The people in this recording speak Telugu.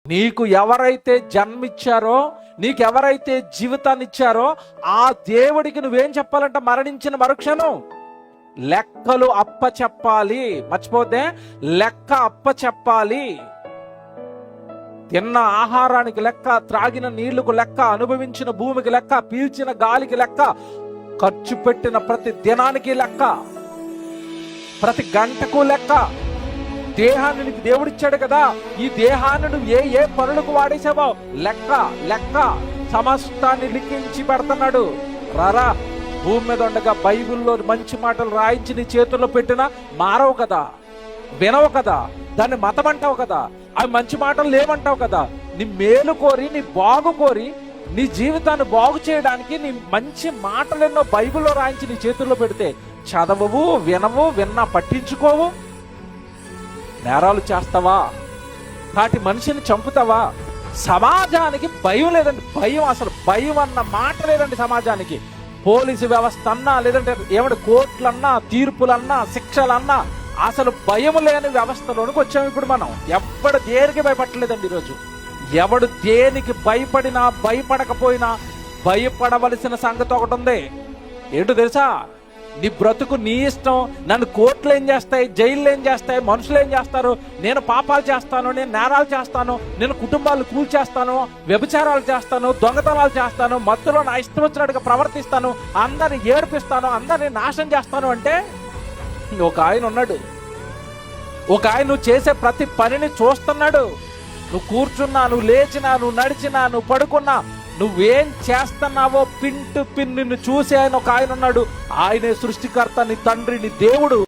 నీకు ఎవరైతే జన్మిచ్చారో, నీకు ఎవరైతే జీవితాన్ని ఇచ్చారో ఆ దేవుడికి నువ్వేం చెప్పాలంట? మరణించిన మరుక్షణం లెక్కలు అప్ప చెప్పాలి. మర్చిపోతే లెక్క అప్ప చెప్పాలి. తిన్న ఆహారానికి లెక్క, త్రాగిన నీళ్లకు లెక్క, అనుభవించిన భూమికి లెక్క, పీల్చిన గాలికి లెక్క, ఖర్చు పెట్టిన ప్రతి దినానికి లెక్క, ప్రతి గంటకు లెక్క. దేహాన్ని నీకు దేవుడిచ్చాడు కదా, ఈ దేహాన్ని నువ్వు ఏ పనులకు వాడేసావో లెక్క లెక్క సమస్తాన్ని లిఖించి పెడుతున్నాడు. రారా, భూమి మీద ఉండగా బైబిల్లో మంచి మాటలు రాయించి నీ చేతుల్లో పెట్టినా మారవు కదా, వినవు కదా, దాన్ని మతం అంటావు కదా, అవి మంచి మాటలు లేవంటావు కదా. నీ మేలు కోరి, నీ బాగు కోరి, నీ జీవితాన్ని బాగు చేయడానికి నీ మంచి మాటలు ఎన్నో బైబిల్లో రాయించి నీ చేతుల్లో పెడితే చదవవు, వినవు, విన్నా పట్టించుకోవు. నేరాలు చేస్తావా? కాటి మనిషిని చంపుతావా? సమాజానికి భయం లేదండి. భయం, అసలు భయం అన్న మాట లేదండి సమాజానికి. పోలీసు వ్యవస్థ అన్నా, లేదంటే ఏమిటి కోర్టులన్నా, తీర్పులన్నా, శిక్షలన్నా, అసలు భయం లేని వ్యవస్థలోనికి వచ్చాము ఇప్పుడు మనం. ఎవడు దేనికి భయపడలేదండి ఈరోజు. ఎవడు దేనికి భయపడినా, భయపడకపోయినా భయపడవలసిన సంగతి ఒకటి ఉంది. ఏంటో తెలుసా? నీ బ్రతుకు నీ ఇష్టం. నన్ను కోర్టులు ఏం చేస్తాయి, జైళ్ళు ఏం చేస్తాయి, మనుషులు ఏం చేస్తారు, నేను పాపాలు చేస్తాను, నేను నేరాలు చేస్తాను, నేను కుటుంబాలు కూల్చేస్తాను, వ్యభిచారాలు చేస్తాను, దొంగతనాలు చేస్తాను, మత్తులో నా ఇష్టం వచ్చినట్టుగా ప్రవర్తిస్తాను, అందరిని ఏడిపిస్తాను, అందరిని నాశనం చేస్తాను అంటే ఒక ఆయన ఉన్నాడు. ఒక ఆయన నువ్వు చేసే ప్రతి పనిని చూస్తున్నాడు. నువ్వు కూర్చున్నా, నువ్వు లేచినా, నువ్వు నడిచినా, నువ్వు పడుకున్నా, నువ్వేం చేస్తున్నావో పిన్ టు పిన్ నిన్ను చూసే ఆయన ఒక ఆయన ఉన్నాడు. ఆయనే సృష్టికర్త, నీ తండ్రి, నీ దేవుడు.